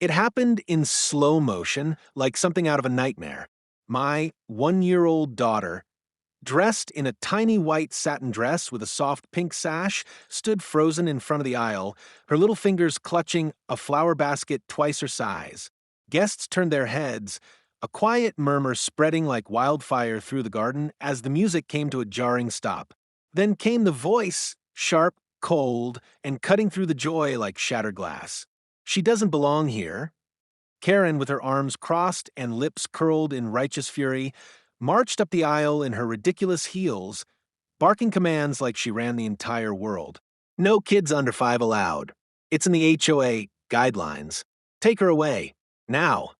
It happened in slow motion, like something out of a nightmare. My 1-year-old daughter, dressed in a tiny white satin dress with a soft pink sash, stood frozen in front of the aisle, her little fingers clutching a flower basket twice her size. Guests turned their heads, a quiet murmur spreading like wildfire through the garden as the music came to a jarring stop. Then came the voice, sharp, cold, and cutting through the joy like shattered glass. "She doesn't belong here." Karen, with her arms crossed and lips curled in righteous fury, marched up the aisle in her ridiculous heels, barking commands like she ran the entire world. "No kids under 5 allowed. It's in the HOA guidelines. Take her away. Now."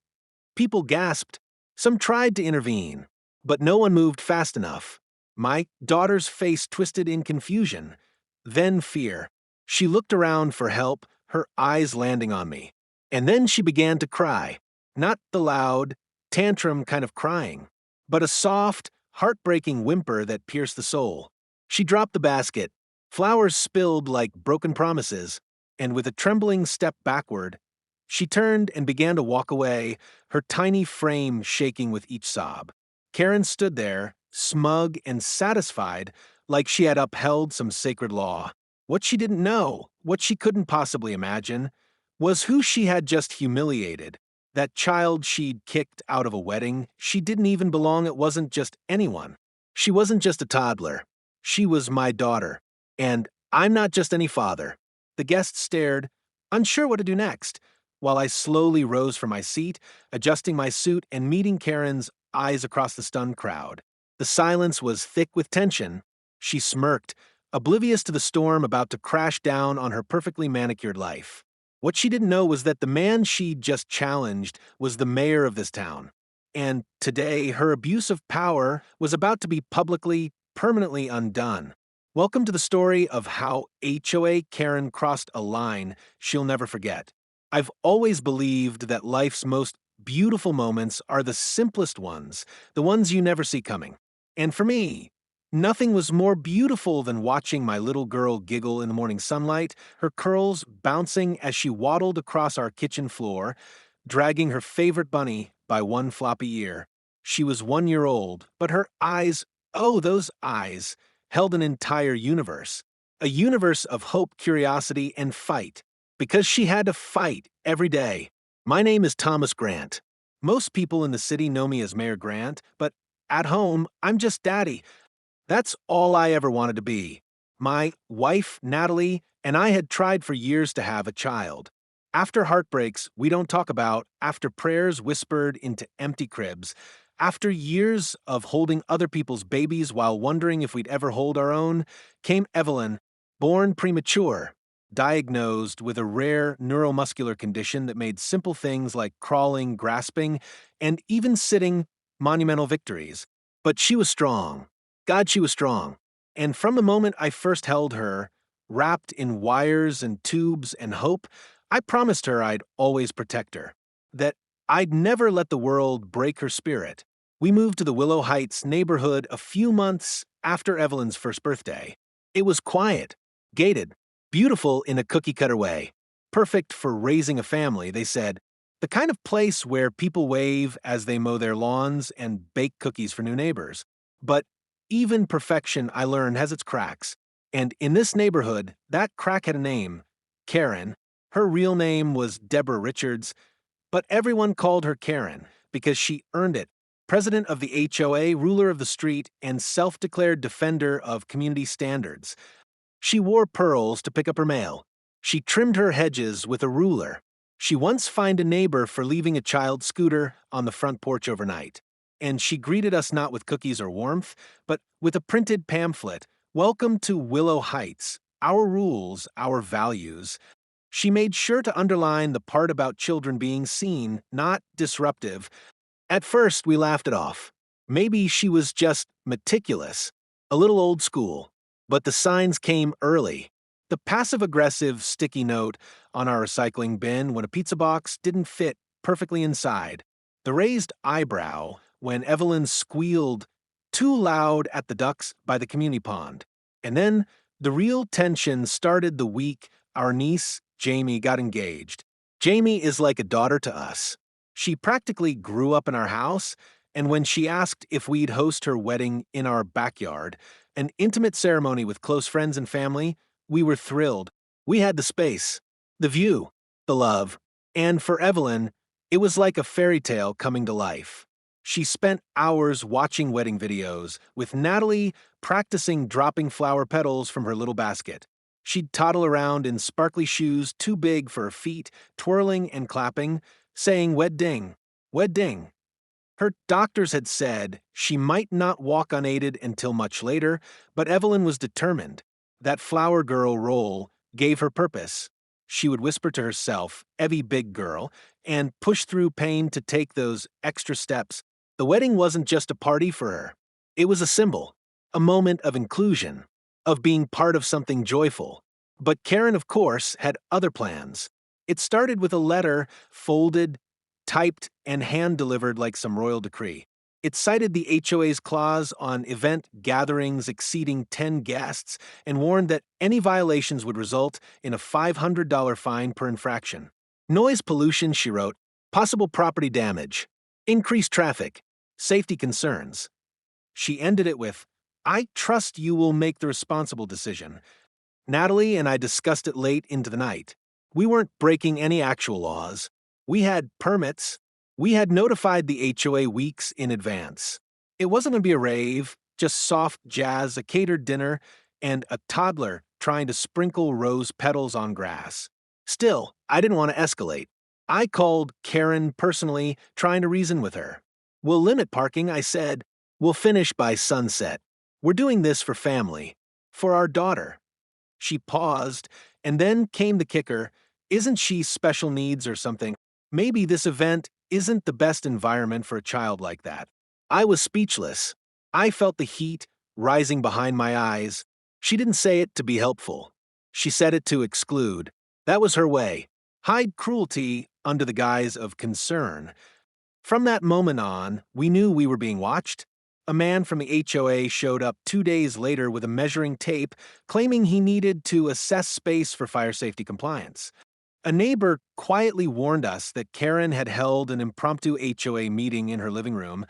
People gasped. Some tried to intervene, but no one moved fast enough. My daughter's face twisted in confusion, then fear. She looked around for help, her eyes landing on me. And then she began to cry. Not the loud, tantrum kind of crying, but a soft, heartbreaking whimper that pierced the soul. She dropped the basket. Flowers spilled like broken promises, and with a trembling step backward, she turned and began to walk away, her tiny frame shaking with each sob. Karen stood there, smug and satisfied, like she had upheld some sacred law. What she didn't know, what she couldn't possibly imagine, was who she had just humiliated. That child she'd kicked out of a wedding, she didn't even belong. It wasn't just anyone. She wasn't just a toddler. She was my daughter. And I'm not just any father. The guests stared, unsure what to do next, while I slowly rose from my seat, adjusting my suit and meeting Karen's eyes across the stunned crowd. The silence was thick with tension. She smirked, oblivious to the storm about to crash down on her perfectly manicured life. What she didn't know was that the man she'd just challenged was the mayor of this town. And today, her abuse of power was about to be publicly, permanently undone. Welcome to the story of how HOA Karen crossed a line she'll never forget. I've always believed that life's most beautiful moments are the simplest ones, the ones you never see coming. And for me, nothing was more beautiful than watching my little girl giggle in the morning sunlight, her curls bouncing as she waddled across our kitchen floor, dragging her favorite bunny by one floppy ear. She was 1 year old, but her eyes, oh, those eyes, held an entire universe. A universe of hope, curiosity, and fight. Because she had to fight every day. My name is Thomas Grant. Most people in the city know me as Mayor Grant, but at home, I'm just Daddy. That's all I ever wanted to be. My wife, Natalie, and I had tried for years to have a child. After heartbreaks we don't talk about, after prayers whispered into empty cribs, after years of holding other people's babies while wondering if we'd ever hold our own, came Evelyn, born premature, diagnosed with a rare neuromuscular condition that made simple things like crawling, grasping, and even sitting monumental victories. But she was strong. God, she was strong. And from the moment I first held her, wrapped in wires and tubes and hope, I promised her I'd always protect her, that I'd never let the world break her spirit. We moved to the Willow Heights neighborhood a few months after Evelyn's first birthday. It was quiet, gated, beautiful in a cookie-cutter way. Perfect for raising a family, they said. The kind of place where people wave as they mow their lawns and bake cookies for new neighbors. But even perfection, I learned, has its cracks. And in this neighborhood, that crack had a name, Karen. Her real name was Deborah Richards, but everyone called her Karen because she earned it. President of the HOA, ruler of the street, and self-declared defender of community standards. She wore pearls to pick up her mail. She trimmed her hedges with a ruler. She once fined a neighbor for leaving a child's scooter on the front porch overnight. And she greeted us not with cookies or warmth, but with a printed pamphlet, "Welcome to Willow Heights, our rules, our values." She made sure to underline the part about children being seen, not disruptive. At first, we laughed it off. Maybe she was just meticulous, a little old school. But the signs came early. The passive-aggressive sticky note on our recycling bin when a pizza box didn't fit perfectly inside. The raised eyebrow when Evelyn squealed too loud at the ducks by the community pond. And then the real tension started the week our niece, Jamie, got engaged. Jamie is like a daughter to us. She practically grew up in our house, and when she asked if we'd host her wedding in our backyard, an intimate ceremony with close friends and family, we were thrilled. We had the space, the view, the love, and for Evelyn, it was like a fairy tale coming to life. She spent hours watching wedding videos, with Natalie practicing dropping flower petals from her little basket. She'd toddle around in sparkly shoes too big for her feet, twirling and clapping, saying wedding, wedding. Her doctors had said she might not walk unaided until much later, but Evelyn was determined. That flower girl role gave her purpose. She would whisper to herself, "Evie, big girl," and push through pain to take those extra steps. The wedding wasn't just a party for her. It was a symbol, a moment of inclusion, of being part of something joyful. But Karen, of course, had other plans. It started with a letter folded, typed, and hand-delivered like some royal decree. It cited the HOA's clause on event gatherings exceeding 10 guests and warned that any violations would result in a $500 fine per infraction. Noise pollution, she wrote, possible property damage, increased traffic, safety concerns. She ended it with, "I trust you will make the responsible decision." Natalie and I discussed it late into the night. We weren't breaking any actual laws. We had permits. We had notified the HOA weeks in advance. It wasn't going to be a rave, just soft jazz, a catered dinner, and a toddler trying to sprinkle rose petals on grass. Still, I didn't want to escalate. I called Karen personally, trying to reason with her. "We'll limit parking," I said. "We'll finish by sunset. We're doing this for family, for our daughter." She paused, and then came the kicker. Isn't she special needs or something? Maybe this event isn't the best environment for a child like that. I was speechless. I felt the heat rising behind my eyes. She didn't say it to be helpful. She said it to exclude. That was her way. Hide cruelty under the guise of concern. From that moment on, we knew we were being watched. A man from the HOA showed up 2 days later with a measuring tape, claiming he needed to assess space for fire safety compliance. A neighbor quietly warned us that Karen had held an impromptu HOA meeting in her living room,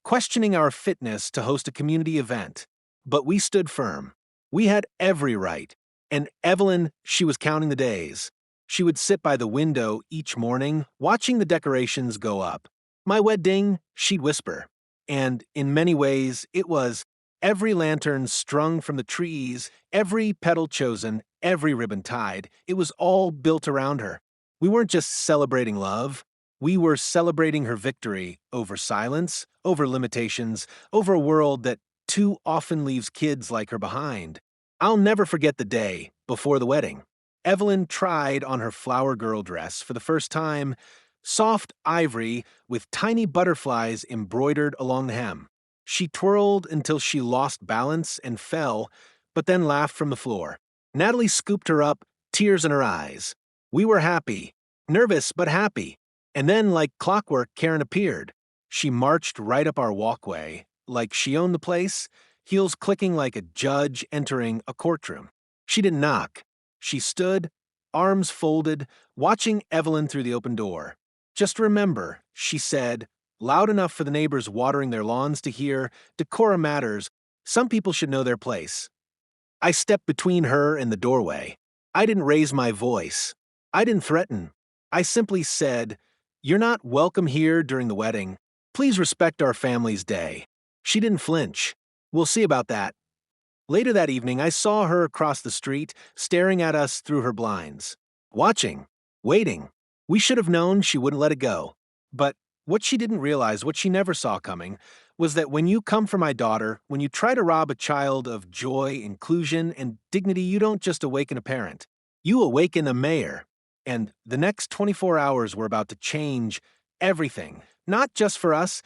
questioning our fitness to host a community event. But we stood firm. We had every right. And Evelyn, she was counting the days. She would sit by the window each morning, watching the decorations go up. "My wedding," she'd whisper. And in many ways, it was every lantern strung from the trees, every petal chosen, every ribbon tied. It was all built around her. We weren't just celebrating love. We were celebrating her victory over silence, over limitations, over a world that too often leaves kids like her behind. I'll never forget the day before the wedding. Evelyn tried on her flower girl dress for the first time, soft ivory with tiny butterflies embroidered along the hem. She twirled until she lost balance and fell, but then laughed from the floor. Natalie scooped her up, tears in her eyes. We were happy, nervous but happy. And then, like clockwork, Karen appeared. She marched right up our walkway, like she owned the place, heels clicking like a judge entering a courtroom. She didn't knock. She stood, arms folded, watching Evelyn through the open door. "Just remember," she said, loud enough for the neighbors watering their lawns to hear, "decorum matters. Some people should know their place." I stepped between her and the doorway. I didn't raise my voice. I didn't threaten. I simply said, "You're not welcome here during the wedding. Please respect our family's day." She didn't flinch. "We'll see about that." Later that evening, I saw her across the street, staring at us through her blinds. Watching. Waiting. We should have known she wouldn't let it go. But what she didn't realize, what she never saw coming, was that when you come for my daughter, when you try to rob a child of joy, inclusion, and dignity, you don't just awaken a parent. You awaken a mayor. And the next 24 hours were about to change everything, not just for us,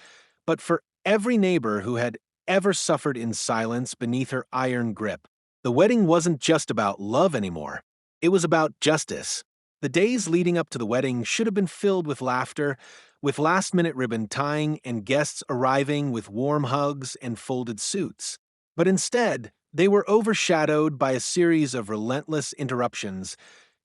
but for every neighbor who had ever suffered in silence beneath her iron grip. The wedding wasn't just about love anymore. It was about justice. The days leading up to the wedding should have been filled with laughter, with last-minute ribbon tying and guests arriving with warm hugs and folded suits. But instead, they were overshadowed by a series of relentless interruptions.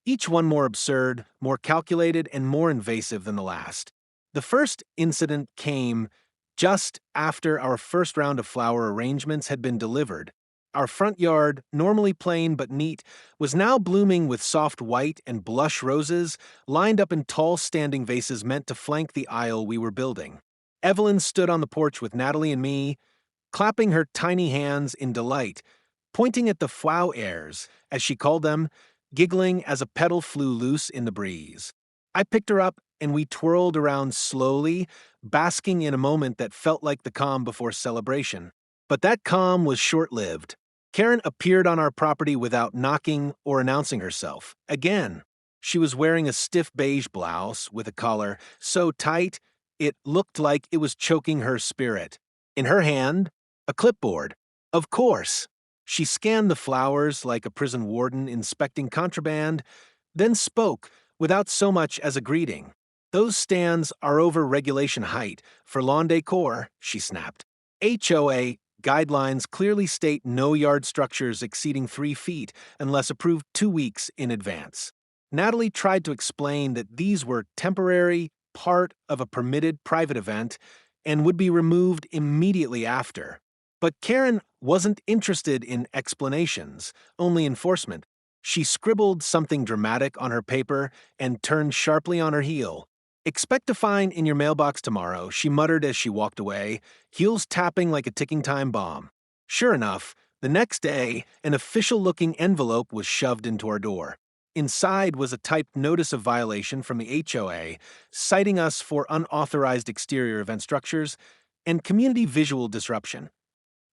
each one more absurd, more calculated, and more invasive than the last. The first incident came just after our first round of flower arrangements had been delivered. Our front yard, normally plain but neat, was now blooming with soft white and blush roses lined up in tall standing vases meant to flank the aisle we were building. Evelyn stood on the porch with Natalie and me, clapping her tiny hands in delight, pointing at the flowers, as she called them, giggling as a petal flew loose in the breeze. I picked her up and we twirled around slowly, basking in a moment that felt like the calm before celebration. But that calm was short-lived. Karen appeared on our property without knocking or announcing herself. Again, she was wearing a stiff beige blouse with a collar so tight it looked like it was choking her spirit. In her hand, a clipboard. Of course. She scanned the flowers like a prison warden inspecting contraband, then spoke without so much as a greeting. "Those stands are over regulation height for lawn decor," she snapped. "HOA guidelines clearly state no yard structures exceeding 3 feet unless approved 2 weeks in advance." Natalie tried to explain that these were temporary, part of a permitted private event, and would be removed immediately after. But Karen wasn't interested in explanations, only enforcement. She scribbled something dramatic on her paper and turned sharply on her heel. "Expect a fine in your mailbox tomorrow," she muttered as she walked away, heels tapping like a ticking time bomb. Sure enough, the next day, an official-looking envelope was shoved into our door. Inside was a typed notice of violation from the HOA, citing us for unauthorized exterior event structures and community visual disruption.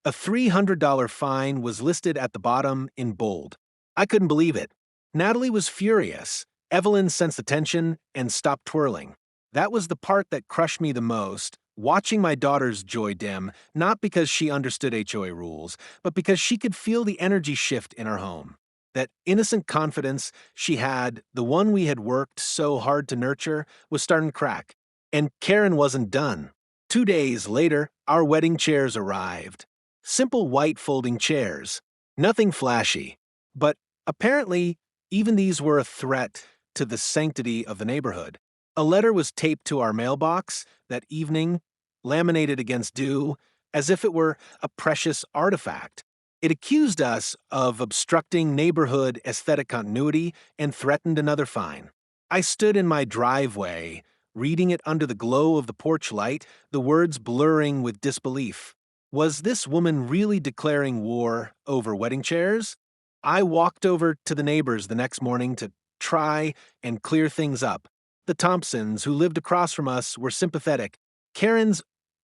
A $300 fine was listed at the bottom in bold. I couldn't believe it. Natalie was furious. Evelyn sensed the tension and stopped twirling. That was the part that crushed me the most, watching my daughter's joy dim, not because she understood HOA rules, but because she could feel the energy shift in our home. That innocent confidence she had, the one we had worked so hard to nurture, was starting to crack. And Karen wasn't done. 2 days later, our wedding chairs arrived. Simple white folding chairs. Nothing flashy. But apparently, even these were a threat to the sanctity of the neighborhood. A letter was taped to our mailbox that evening, laminated against dew, as if it were a precious artifact. It accused us of obstructing neighborhood aesthetic continuity and threatened another fine. I stood in my driveway, reading it under the glow of the porch light, the words blurring with disbelief. Was this woman really declaring war over wedding chairs? I walked over to the neighbors the next morning to try and clear things up. The Thompsons, who lived across from us, were sympathetic. "Karen's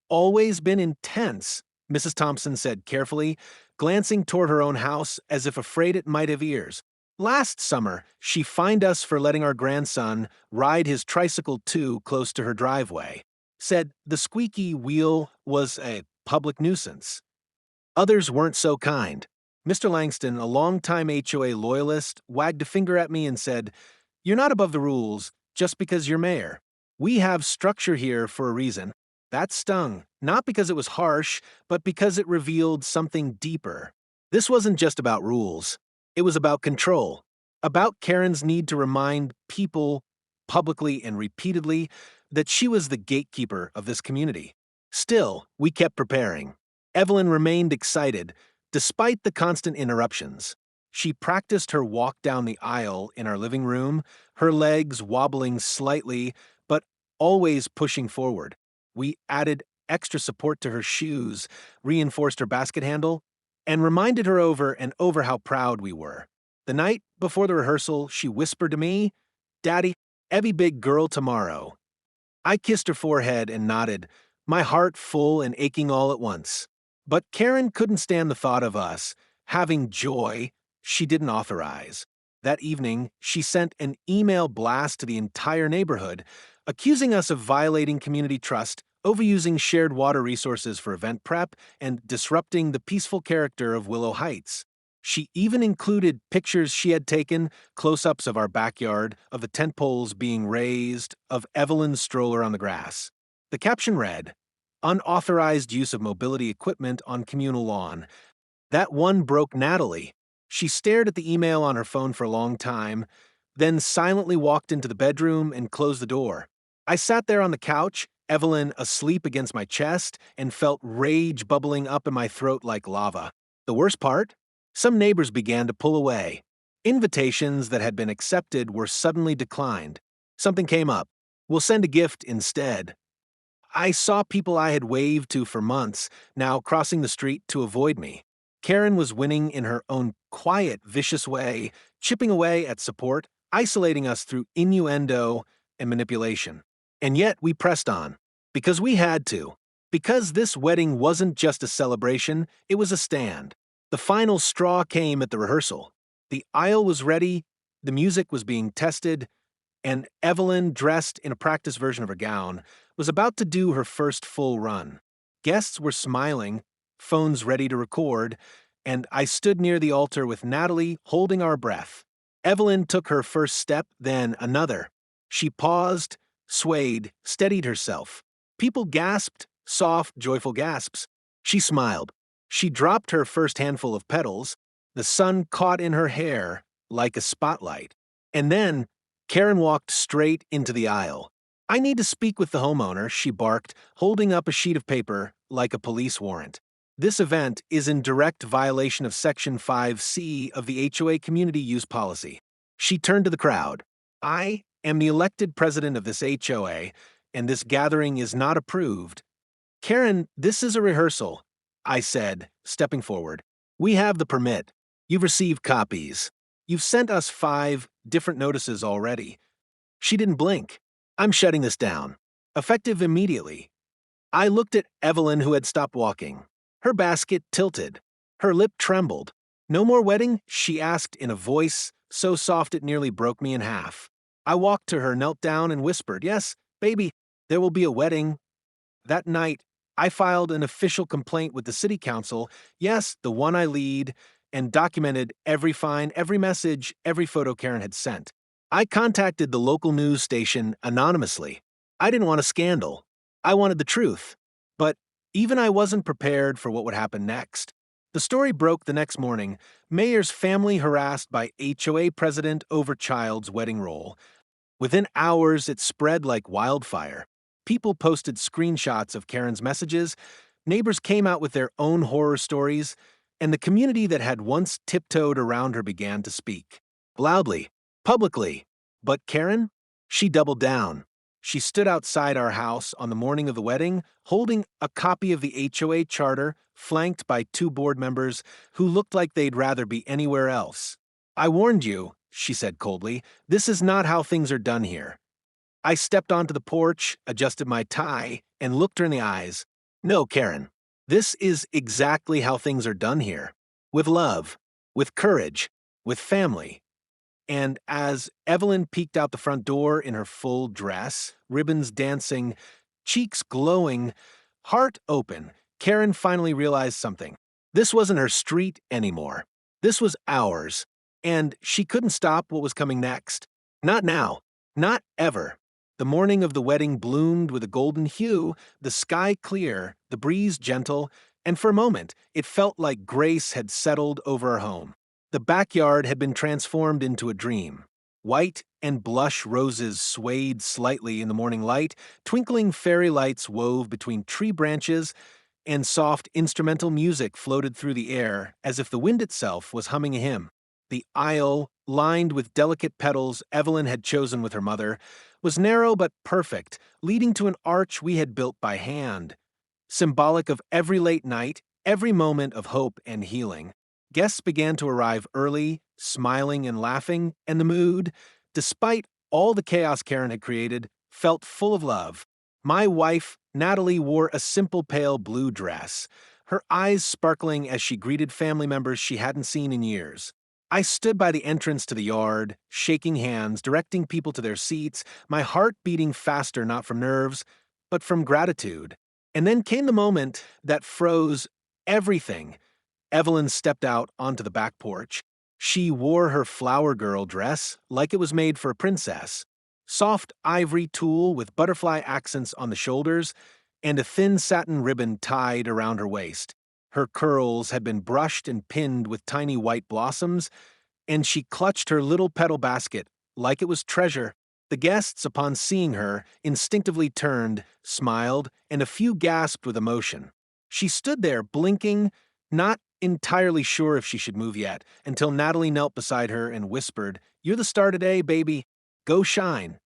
always been intense," Mrs. Thompson said carefully, glancing toward her own house as if afraid it might have ears. "Last summer, she fined us for letting our grandson ride his tricycle too close to her driveway. Said the squeaky wheel was a public nuisance." Others weren't so kind. Mr. Langston, a longtime HOA loyalist, wagged a finger at me and said, "You're not above the rules just because you're mayor. We have structure here for a reason." That stung, not because it was harsh, but because it revealed something deeper. This wasn't just about rules. It was about control. About Karen's need to remind people, publicly and repeatedly, that she was the gatekeeper of this community. Still, we kept preparing. Evelyn remained excited, despite the constant interruptions. She practiced her walk down the aisle in our living room, her legs wobbling slightly, but always pushing forward. We added extra support to her shoes, reinforced her basket handle, and reminded her over and over how proud we were. The night before the rehearsal, she whispered to me, "Daddy, every big girl tomorrow." I kissed her forehead and nodded, my heart full and aching all at once. But Karen couldn't stand the thought of us having joy she didn't authorize. That evening, she sent an email blast to the entire neighborhood, accusing us of violating community trust, overusing shared water resources for event prep, and disrupting the peaceful character of Willow Heights. She even included pictures she had taken, close-ups of our backyard, of the tent poles being raised, of Evelyn's stroller on the grass. The caption read, "Unauthorized use of mobility equipment on communal lawn." That one broke Natalie. She stared at the email on her phone for a long time, then silently walked into the bedroom and closed the door. I sat there on the couch, Evelyn asleep against my chest, and felt rage bubbling up in my throat like lava. The worst part? Some neighbors began to pull away. Invitations that had been accepted were suddenly declined. Something came up. We'll send a gift instead. I saw people I had waved to for months now crossing the street to avoid me. Karen was winning in her own quiet, vicious way, chipping away at support, isolating us through innuendo and manipulation. And yet we pressed on. Because we had to. Because this wedding wasn't just a celebration, it was a stand. The final straw came at the rehearsal. The aisle was ready, the music was being tested, and Evelyn, dressed in a practice version of her gown, was about to do her first full run. Guests were smiling, phones ready to record, and I stood near the altar with Natalie holding our breath. Evelyn took her first step, then another. She paused, swayed, steadied herself. People gasped, soft, joyful gasps. She smiled. She dropped her first handful of petals. The sun caught in her hair like a spotlight. And then Karen walked straight into the aisle. "I need to speak with the homeowner," she barked, holding up a sheet of paper like a police warrant. "This event is in direct violation of Section 5C of the HOA Community Use Policy." She turned to the crowd. "I am the elected president of this HOA, and this gathering is not approved." "Karen, this is a rehearsal," I said, stepping forward. "We have the permit. You've received copies. You've sent us 5 different notices already." She didn't blink. "I'm shutting this down. Effective immediately." I looked at Evelyn, who had stopped walking. Her basket tilted. Her lip trembled. "No more wedding?" she asked in a voice so soft it nearly broke me in half. I walked to her, knelt down, and whispered, "Yes, baby, there will be a wedding." That night, I filed an official complaint with the city council, yes, the one I lead, and documented every fine, every message, every photo Karen had sent. I contacted the local news station anonymously. I didn't want a scandal. I wanted the truth. But even I wasn't prepared for what would happen next. The story broke the next morning. Mayor's family harassed by HOA president over child's wedding roll. Within hours, it spread like wildfire. People posted screenshots of Karen's messages, neighbors came out with their own horror stories, and the community that had once tiptoed around her began to speak. Loudly, publicly. But Karen? She doubled down. She stood outside our house on the morning of the wedding, holding a copy of the HOA charter, flanked by 2 board members who looked like they'd rather be anywhere else. "I warned you," she said coldly. "This is not how things are done here." I stepped onto the porch, adjusted my tie, and looked her in the eyes. "No, Karen. This is exactly how things are done here. With love, with courage, with family." And as Evelyn peeked out the front door in her full dress, ribbons dancing, cheeks glowing, heart open, Karen finally realized something. This wasn't her street anymore. This was ours. And she couldn't stop what was coming next. Not now. Not ever. The morning of the wedding bloomed with a golden hue, the sky clear, the breeze gentle, and for a moment it felt like grace had settled over our home. The backyard had been transformed into a dream. White and blush roses swayed slightly in the morning light, twinkling fairy lights wove between tree branches, and soft instrumental music floated through the air as if the wind itself was humming a hymn. The aisle, lined with delicate petals Evelyn had chosen with her mother, was narrow but perfect, leading to an arch we had built by hand. Symbolic of every late night, every moment of hope and healing. Guests began to arrive early, smiling and laughing, and the mood, despite all the chaos Karen had created, felt full of love. My wife, Natalie, wore a simple pale blue dress, her eyes sparkling as she greeted family members she hadn't seen in years. I stood by the entrance to the yard, shaking hands, directing people to their seats, my heart beating faster not from nerves, but from gratitude. And then came the moment that froze everything. Evelyn stepped out onto the back porch. She wore her flower girl dress like it was made for a princess. Soft ivory tulle with butterfly accents on the shoulders, and a thin satin ribbon tied around her waist. Her curls had been brushed and pinned with tiny white blossoms, and she clutched her little petal basket like it was treasure. The guests, upon seeing her, instinctively turned, smiled, and a few gasped with emotion. She stood there, blinking, not entirely sure if she should move yet, until Natalie knelt beside her and whispered, "You're the star today, baby. Go shine."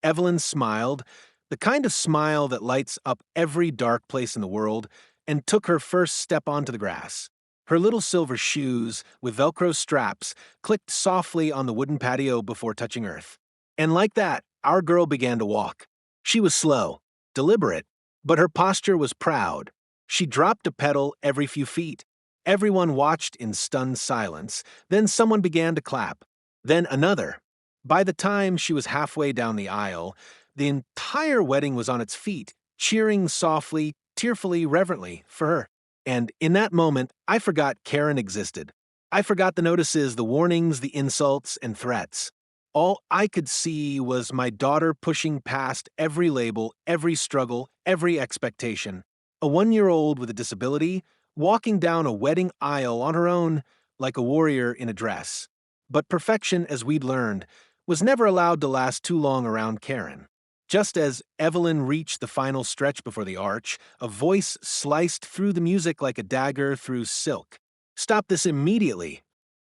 Evelyn smiled, the kind of smile that lights up every dark place in the world, and took her first step onto the grass. Her little silver shoes, with Velcro straps, clicked softly on the wooden patio before touching earth. And like that, our girl began to walk. She was slow, deliberate, but her posture was proud. She dropped a pedal every few feet. Everyone watched in stunned silence. Then someone began to clap. Then another. By the time she was halfway down the aisle, the entire wedding was on its feet, cheering softly, tearfully, reverently for her. And in that moment, I forgot Karen existed. I forgot the notices, the warnings, the insults, and threats. All I could see was my daughter pushing past every label, every struggle, every expectation. A 1-year-old with a disability, walking down a wedding aisle on her own like a warrior in a dress. But perfection, as we'd learned, was never allowed to last too long around Karen. Just as Evelyn reached the final stretch before the arch, a voice sliced through the music like a dagger through silk. "Stop this immediately!"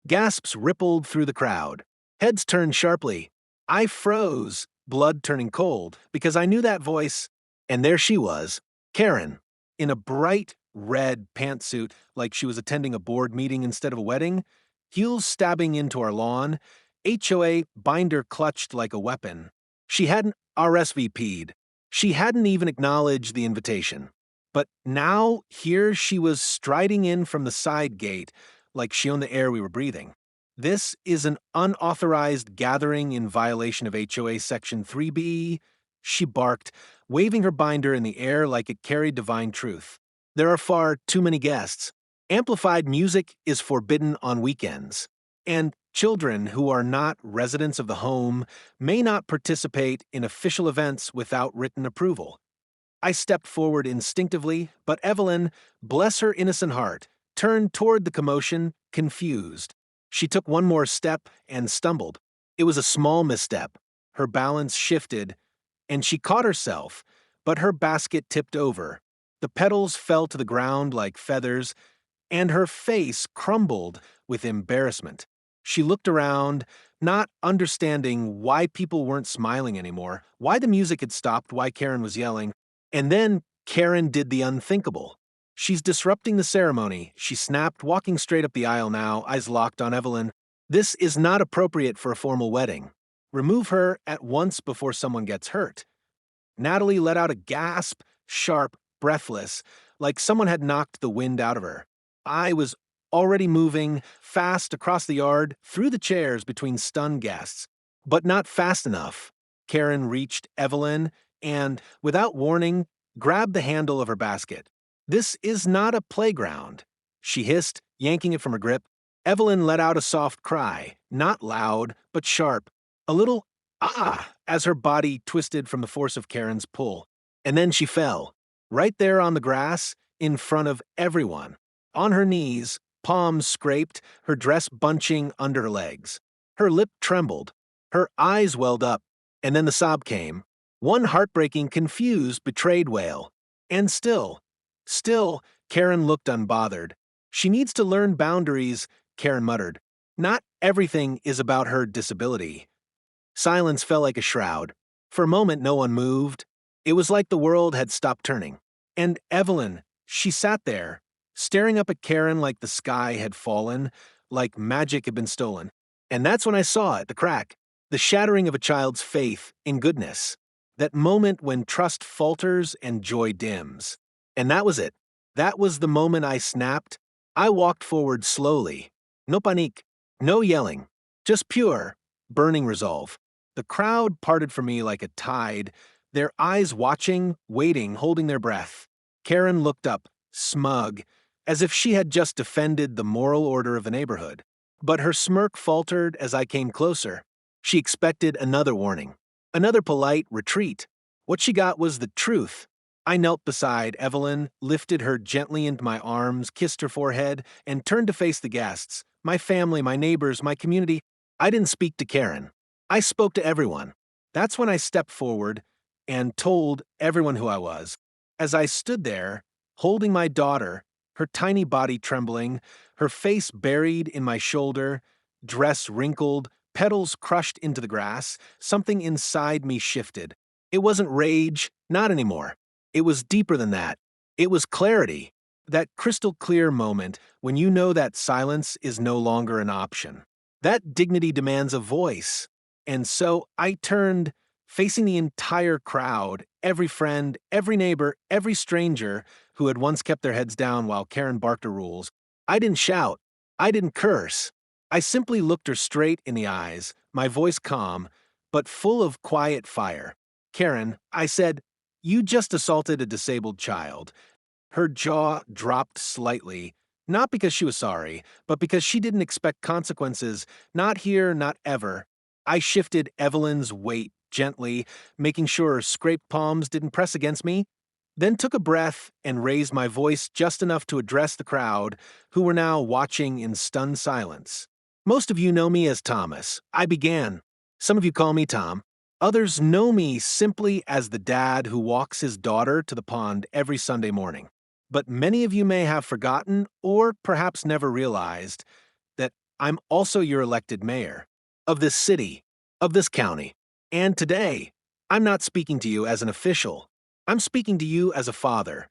Gasps rippled through the crowd. Heads turned sharply. I froze, blood turning cold, because I knew that voice, and there she was, Karen, in a bright red pantsuit like she was attending a board meeting instead of a wedding, heels stabbing into our lawn, HOA binder clutched like a weapon. She hadn't RSVP'd. She hadn't even acknowledged the invitation. But now, here she was striding in from the side gate, like she owned the air we were breathing. "This is an unauthorized gathering in violation of HOA Section 3B, she barked, waving her binder in the air like it carried divine truth. "There are far too many guests. Amplified music is forbidden on weekends. And children who are not residents of the home may not participate in official events without written approval." I stepped forward instinctively, but Evelyn, bless her innocent heart, turned toward the commotion, confused. She took one more step and stumbled. It was a small misstep. Her balance shifted, and she caught herself, but her basket tipped over. The petals fell to the ground like feathers, and her face crumbled with embarrassment. She looked around, not understanding why people weren't smiling anymore, why the music had stopped, why Karen was yelling. And then Karen did the unthinkable. "She's disrupting the ceremony," she snapped, walking straight up the aisle now, eyes locked on Evelyn. "This is not appropriate for a formal wedding. Remove her at once before someone gets hurt." Natalie let out a gasp, sharp, breathless, like someone had knocked the wind out of her. I was already moving fast across the yard, through the chairs between stunned guests. But not fast enough. Karen reached Evelyn and, without warning, grabbed the handle of her basket. "This is not a playground," she hissed, yanking it from her grip. Evelyn let out a soft cry, not loud, but sharp. A little "ah" as her body twisted from the force of Karen's pull. And then she fell, right there on the grass, in front of everyone. On her knees, palms scraped, her dress bunching under her legs. Her lip trembled. Her eyes welled up. And then the sob came. One heartbreaking, confused, betrayed wail. And still, Karen looked unbothered. "She needs to learn boundaries," Karen muttered. "Not everything is about her disability." Silence fell like a shroud. For a moment, no one moved. It was like the world had stopped turning. And Evelyn, she sat there, staring up at Karen like the sky had fallen, like magic had been stolen. And that's when I saw it, the crack, the shattering of a child's faith in goodness. That moment when trust falters and joy dims. And that was it. That was the moment I snapped. I walked forward slowly. No panique, no yelling, just pure, burning resolve. The crowd parted from me like a tide, their eyes watching, waiting, holding their breath. Karen looked up, smug, as if she had just defended the moral order of the neighborhood. But her smirk faltered as I came closer. She expected another warning, another polite retreat. What she got was the truth. I knelt beside Evelyn, lifted her gently into my arms, kissed her forehead, and turned to face the guests, my family, my neighbors, my community. I didn't speak to Karen. I spoke to everyone. That's when I stepped forward and told everyone who I was. As I stood there, holding my daughter, her tiny body trembling, her face buried in my shoulder, dress wrinkled, petals crushed into the grass, something inside me shifted. It wasn't rage, not anymore. It was deeper than that. It was clarity. That crystal clear moment when you know that silence is no longer an option. That dignity demands a voice. And so I turned, facing the entire crowd, every friend, every neighbor, every stranger who had once kept their heads down while Karen barked her rules. I didn't shout. I didn't curse. I simply looked her straight in the eyes, my voice calm, but full of quiet fire. Karen, I said, you just assaulted a disabled child. Her jaw dropped slightly, not because she was sorry, but because she didn't expect consequences, not here, not ever. I shifted Evelyn's weight gently, making sure her scraped palms didn't press against me, then took a breath and raised my voice just enough to address the crowd, who were now watching in stunned silence. Most of you know me as Thomas. I began. Some of you call me Tom. Others know me simply as the dad who walks his daughter to the pond every Sunday morning. But many of you may have forgotten, or perhaps never realized, that I'm also your elected mayor of this city, of this county. And today, I'm not speaking to you as an official. I'm speaking to you as a father.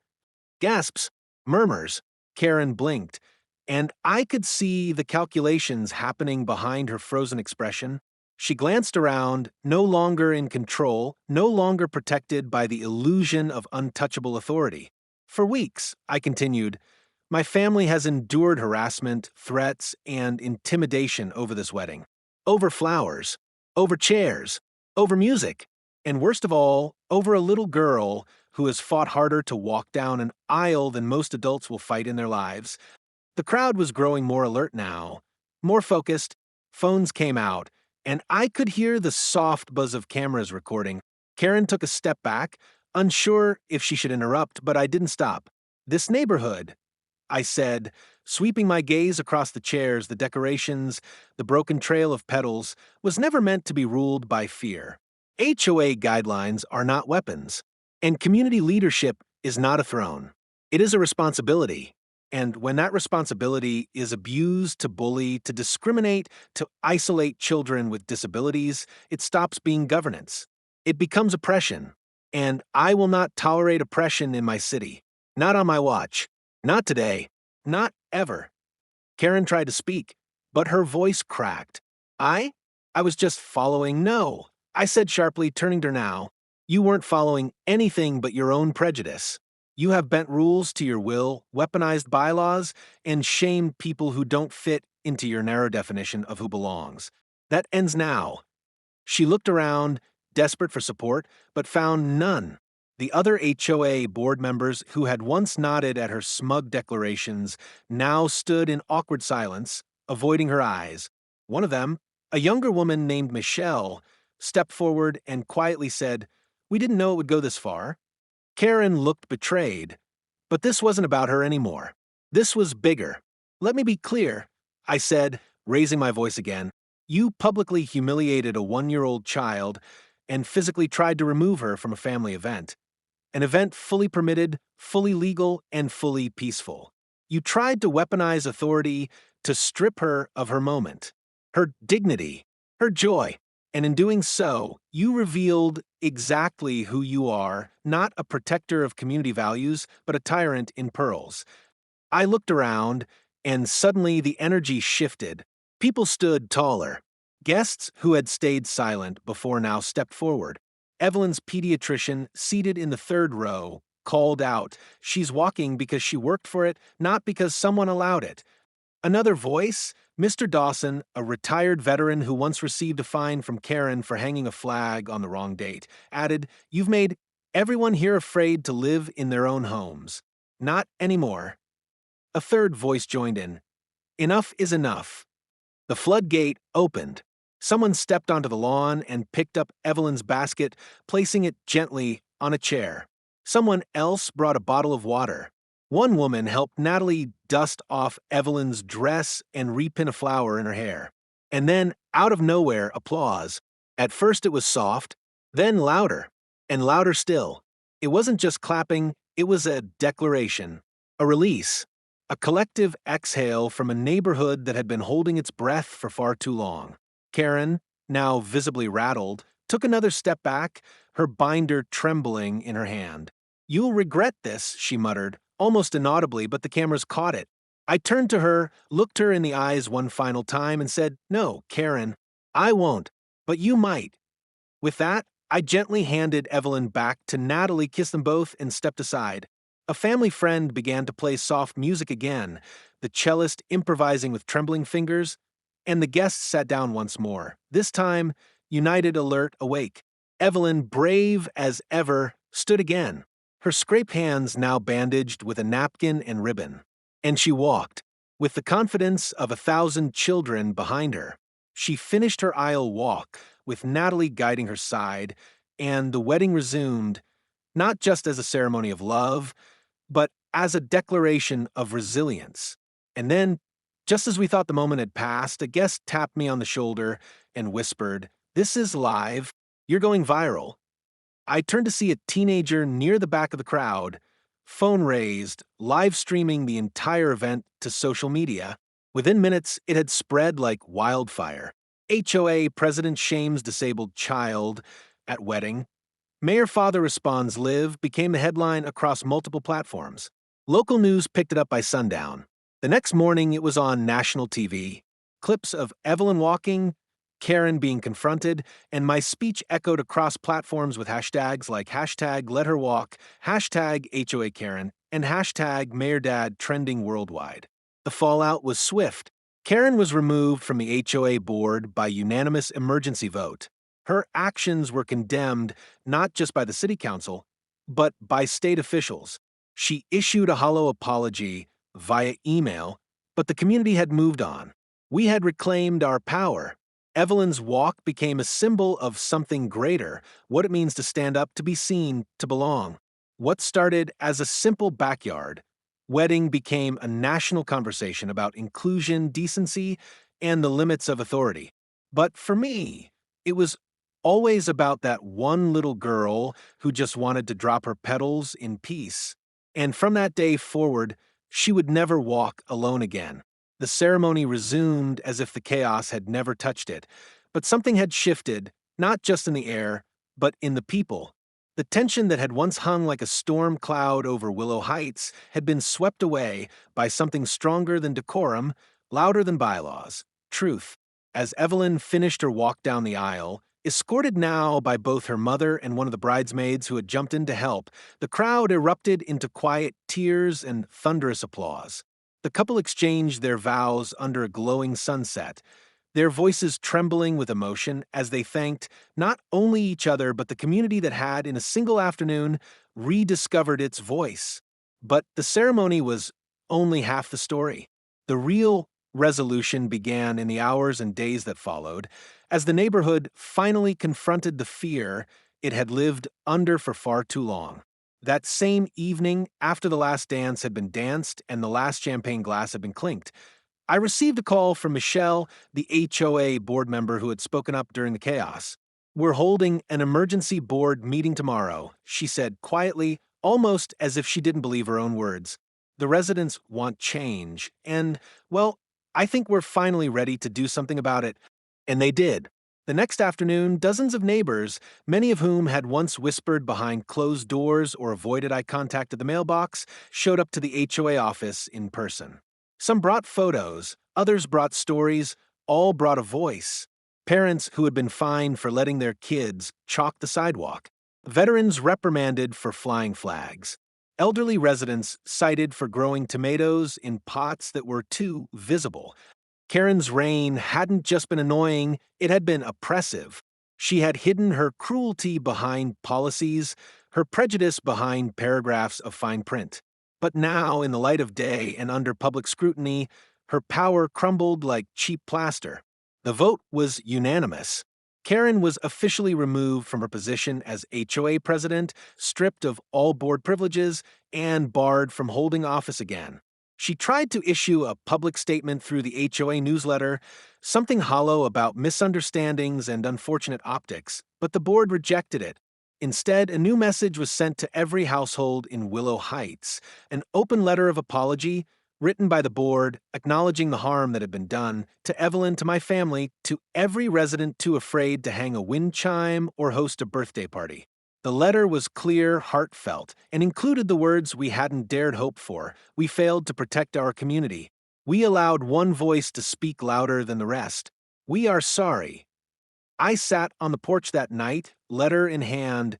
Gasps, murmurs. Karen blinked, and I could see the calculations happening behind her frozen expression. She glanced around, no longer in control, no longer protected by the illusion of untouchable authority. For weeks, I continued, my family has endured harassment, threats, and intimidation over this wedding. Over flowers, over chairs, over music, and worst of all, over a little girl who has fought harder to walk down an aisle than most adults will fight in their lives. The crowd was growing more alert now, more focused. Phones came out, and I could hear the soft buzz of cameras recording. Karen took a step back, unsure if she should interrupt, but I didn't stop. This neighborhood, I said, sweeping my gaze across the chairs, the decorations, the broken trail of petals, was never meant to be ruled by fear. HOA guidelines are not weapons, and community leadership is not a throne. It is a responsibility. And when that responsibility is abused to bully, to discriminate, to isolate children with disabilities, it stops being governance. It becomes oppression. And I will not tolerate oppression in my city. Not on my watch. Not today. Not ever. Karen tried to speak, but her voice cracked. I was just following. No, I said sharply, turning to her now. You weren't following anything but your own prejudice. You have bent rules to your will, weaponized bylaws, and shamed people who don't fit into your narrow definition of who belongs. That ends now. She looked around, desperate for support, but found none. The other HOA board members who had once nodded at her smug declarations now stood in awkward silence, avoiding her eyes. One of them, a younger woman named Michelle, stepped forward and quietly said, "We didn't know it would go this far." Karen looked betrayed, but this wasn't about her anymore. This was bigger. Let me be clear, I said, raising my voice again. You publicly humiliated a 1-year-old child and physically tried to remove her from a family event. An event fully permitted, fully legal, and fully peaceful. You tried to weaponize authority to strip her of her moment, her dignity, her joy. And in doing so, you revealed exactly who you are, not a protector of community values, but a tyrant in pearls. I looked around, and suddenly the energy shifted. People stood taller. Guests who had stayed silent before now stepped forward. Evelyn's pediatrician, seated in the third row, called out, "She's walking because she worked for it, not because someone allowed it." Another voice, Mr. Dawson, a retired veteran who once received a fine from Karen for hanging a flag on the wrong date, added, "You've made everyone here afraid to live in their own homes. Not anymore." A third voice joined in, "Enough is enough." The floodgate opened. Someone stepped onto the lawn and picked up Evelyn's basket, placing it gently on a chair. Someone else brought a bottle of water. One woman helped Natalie dust off Evelyn's dress and repin a flower in her hair. And then, out of nowhere, applause. At first it was soft, then louder, and louder still. It wasn't just clapping, it was a declaration, a release, a collective exhale from a neighborhood that had been holding its breath for far too long. Karen, now visibly rattled, took another step back, her binder trembling in her hand. "You'll regret this," she muttered, almost inaudibly, but the cameras caught it. I turned to her, looked her in the eyes one final time, and said, "No, Karen, I won't, but you might." With that, I gently handed Evelyn back to Natalie, kissed them both, and stepped aside. A family friend began to play soft music again, the cellist improvising with trembling fingers, and the guests sat down once more, this time united, alert, awake. Evelyn, brave as ever, stood again, her scraped hands now bandaged with a napkin and ribbon. And she walked, with the confidence of 1,000 children behind her. She finished her aisle walk, with Natalie guiding her side, and the wedding resumed, not just as a ceremony of love, but as a declaration of resilience. And then, just as we thought the moment had passed, a guest tapped me on the shoulder and whispered, "This is live. You're going viral." I turned to see a teenager near the back of the crowd, phone raised, live streaming the entire event to social media. Within minutes, it had spread like wildfire. HOA president shames disabled child at wedding. Mayor father responds live became the headline across multiple platforms. Local news picked it up by sundown. The next morning, it was on national TV. Clips of Evelyn walking, Karen being confronted, and my speech echoed across platforms with hashtags like hashtag let her walk, hashtag HOA Karen, and hashtag Mayor Dad trending worldwide. The fallout was swift. Karen was removed from the HOA board by unanimous emergency vote. Her actions were condemned not just by the city council, but by state officials. She issued a hollow apology via email, but the community had moved on. We had reclaimed our power. Evelyn's walk became a symbol of something greater, what it means to stand up, to be seen, to belong. What started as a simple backyard wedding became a national conversation about inclusion, decency, and the limits of authority. But for me, it was always about that one little girl who just wanted to drop her petals in peace. And from that day forward, she would never walk alone again. The ceremony resumed as if the chaos had never touched it, but something had shifted, not just in the air, but in the people. The tension that had once hung like a storm cloud over Willow Heights had been swept away by something stronger than decorum, louder than bylaws, truth. As Evelyn finished her walk down the aisle, escorted now by both her mother and one of the bridesmaids who had jumped in to help, the crowd erupted into quiet tears and thunderous applause. The couple exchanged their vows under a glowing sunset, their voices trembling with emotion as they thanked not only each other but the community that had, in a single afternoon, rediscovered its voice. But the ceremony was only half the story. The real resolution began in the hours and days that followed, as the neighborhood finally confronted the fear it had lived under for far too long. That same evening, after the last dance had been danced and the last champagne glass had been clinked, I received a call from Michelle, the HOA board member who had spoken up during the chaos. "We're holding an emergency board meeting tomorrow," she said quietly, almost as if she didn't believe her own words. "The residents want change, and, well, I think we're finally ready to do something about it." And they did. The next afternoon, dozens of neighbors, many of whom had once whispered behind closed doors or avoided eye contact at the mailbox, showed up to the HOA office in person. Some brought photos, others brought stories, all brought a voice. Parents who had been fined for letting their kids chalk the sidewalk. Veterans reprimanded for flying flags. Elderly residents cited for growing tomatoes in pots that were too visible. Karen's reign hadn't just been annoying, it had been oppressive. She had hidden her cruelty behind policies, her prejudice behind paragraphs of fine print. But now, in the light of day and under public scrutiny, her power crumbled like cheap plaster. The vote was unanimous. Karen was officially removed from her position as HOA president, stripped of all board privileges, and barred from holding office again. She tried to issue a public statement through the HOA newsletter, something hollow about misunderstandings and unfortunate optics, but the board rejected it. Instead, a new message was sent to every household in Willow Heights, an open letter of apology written by the board acknowledging the harm that had been done to Evelyn, to my family, to every resident too afraid to hang a wind chime or host a birthday party. The letter was clear, heartfelt, and included the words we hadn't dared hope for. We failed to protect our community. We allowed one voice to speak louder than the rest. We are sorry. I sat on the porch that night, letter in hand,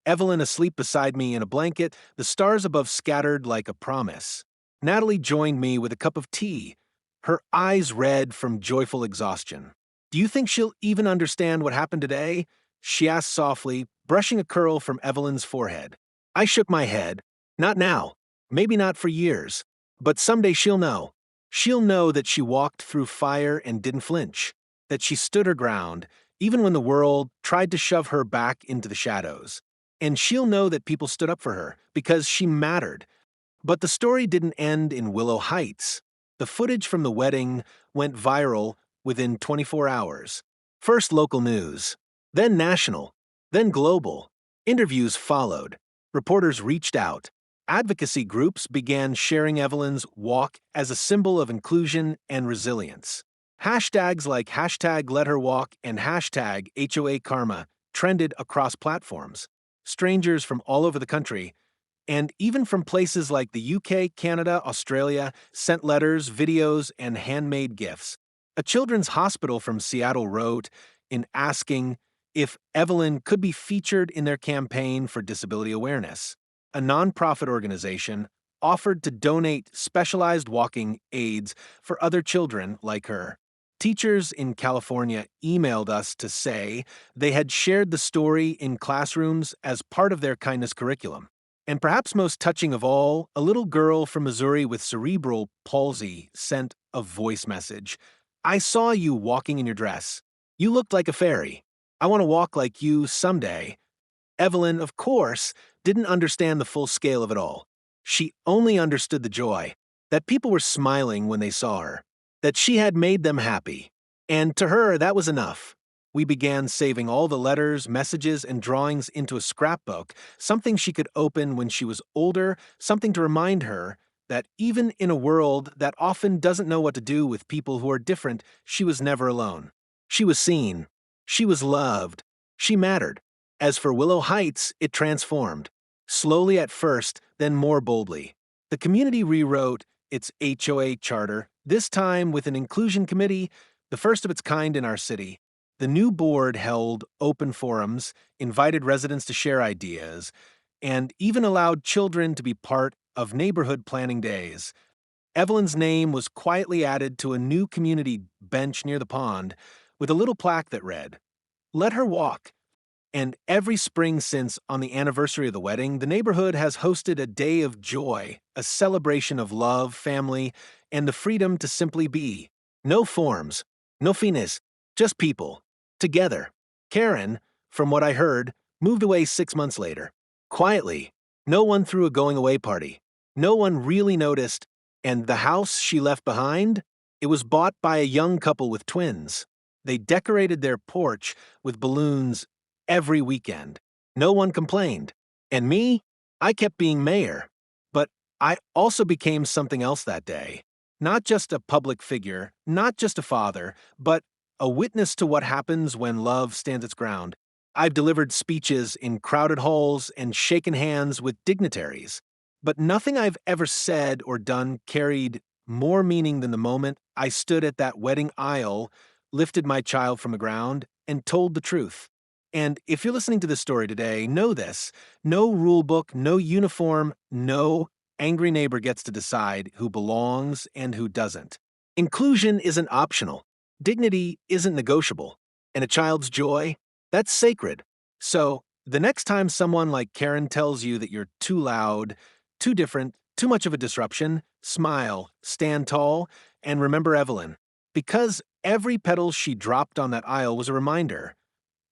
Evelyn asleep beside me in a blanket, the stars above scattered like a promise. Natalie joined me with a cup of tea, her eyes red from joyful exhaustion. Do you think she'll even understand what happened today? She asked softly, brushing a curl from Evelyn's forehead. I shook my head. Not now. Maybe not for years. But someday she'll know. She'll know that she walked through fire and didn't flinch. That she stood her ground, even when the world tried to shove her back into the shadows. And she'll know that people stood up for her, because she mattered. But the story didn't end in Willow Heights. The footage from the wedding went viral within 24 hours. First local news, then national, then global. Interviews followed. Reporters reached out. Advocacy groups began sharing Evelyn's walk as a symbol of inclusion and resilience. Hashtags like #LetHerWalk and #HOA Karma trended across platforms. Strangers from all over the country, and even from places like the UK, Canada, Australia, sent letters, videos, and handmade gifts. A children's hospital from Seattle wrote in asking if Evelyn could be featured in their campaign for disability awareness. A nonprofit organization offered to donate specialized walking aids for other children like her. Teachers in California emailed us to say they had shared the story in classrooms as part of their kindness curriculum. And perhaps most touching of all, a little girl from Missouri with cerebral palsy sent a voice message. I saw you walking in your dress. You looked like a fairy. I want to walk like you someday. Evelyn, of course, didn't understand the full scale of it all. She only understood the joy, that people were smiling when they saw her, that she had made them happy. And to her, that was enough. We began saving all the letters, messages, and drawings into a scrapbook, something she could open when she was older, something to remind her that even in a world that often doesn't know what to do with people who are different, she was never alone. She was seen. She was loved. She mattered. As for Willow Heights, it transformed. Slowly at first, then more boldly. The community rewrote its HOA charter, this time with an inclusion committee, the first of its kind in our city. The new board held open forums, invited residents to share ideas, and even allowed children to be part of neighborhood planning days. Evelyn's name was quietly added to a new community bench near the pond with a little plaque that read, "Let her walk." And every spring since, on the anniversary of the wedding, the neighborhood has hosted a day of joy, a celebration of love, family, and the freedom to simply be. No forms, no fines, just people. Together. Karen, from what I heard, moved away 6 months later. Quietly. No one threw a going-away party. No one really noticed. And the house she left behind? It was bought by a young couple with twins. They decorated their porch with balloons every weekend. No one complained. And me? I kept being mayor. But I also became something else that day. Not just a public figure, not just a father, but a witness to what happens when love stands its ground. I've delivered speeches in crowded halls and shaken hands with dignitaries, but nothing I've ever said or done carried more meaning than the moment I stood at that wedding aisle, lifted my child from the ground, and told the truth. And if you're listening to this story today, know this. No rule book, no uniform, no angry neighbor gets to decide who belongs and who doesn't. Inclusion isn't optional. Dignity isn't negotiable, and a child's joy, that's sacred. So, the next time someone like Karen tells you that you're too loud, too different, too much of a disruption, smile, stand tall, and remember Evelyn. Because every petal she dropped on that aisle was a reminder.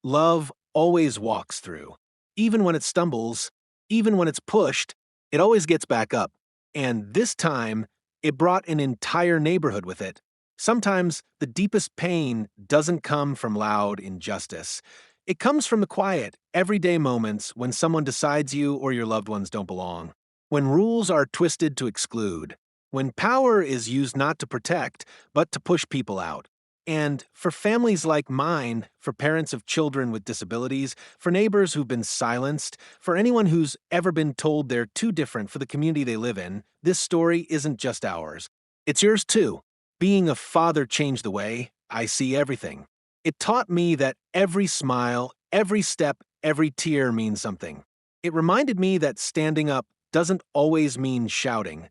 Love always walks through. Even when it stumbles, even when it's pushed, it always gets back up. And this time, It brought an entire neighborhood with it. Sometimes the deepest pain doesn't come from loud injustice. It comes from the quiet, everyday moments when someone decides you or your loved ones don't belong. When rules are twisted to exclude. When power is used not to protect, but to push people out. And for families like mine, for parents of children with disabilities, for neighbors who've been silenced, for anyone who's ever been told they're too different for the community they live in, this story isn't just ours. It's yours too. Being a father changed the way I see everything. It taught me that every smile, every step, every tear means something. It reminded me that standing up doesn't always mean shouting.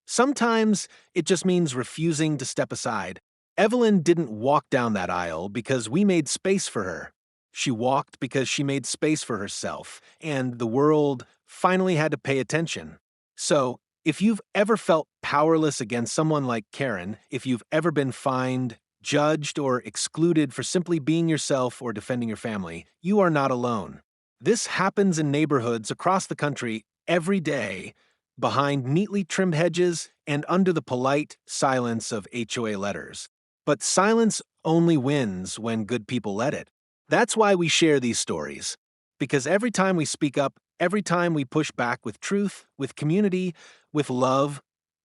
Sometimes it just means refusing to step aside. Evelyn didn't walk down that aisle because we made space for her. She walked because she made space for herself, and the world finally had to pay attention. So, if you've ever felt powerless against someone like Karen, if you've ever been fined, judged, or excluded for simply being yourself or defending your family, you are not alone. This happens in neighborhoods across the country every day, behind neatly trimmed hedges and under the polite silence of HOA letters. But silence only wins when good people let it. That's why we share these stories. Because every time we speak up, every time we push back with truth, with community, with love,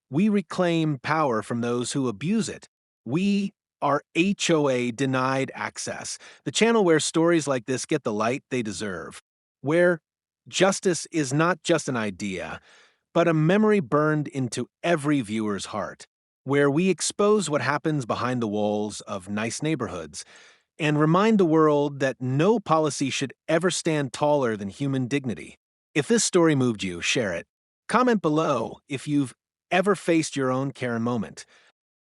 we reclaim power from those who abuse it. We are HOA Denied Access, the channel where stories like this get the light they deserve. Where justice is not just an idea, but a memory burned into every viewer's heart, where we expose what happens behind the walls of nice neighborhoods and remind the world that no policy should ever stand taller than human dignity. If this story moved you, share it. Comment below if you've ever faced your own Karen moment.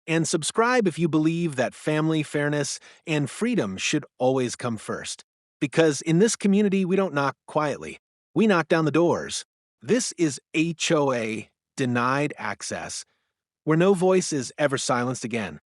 And subscribe if you believe that family, fairness, and freedom should always come first. Because in this community, we don't knock quietly. We knock down the doors. This is HOA Denied Access, where no voice is ever silenced again.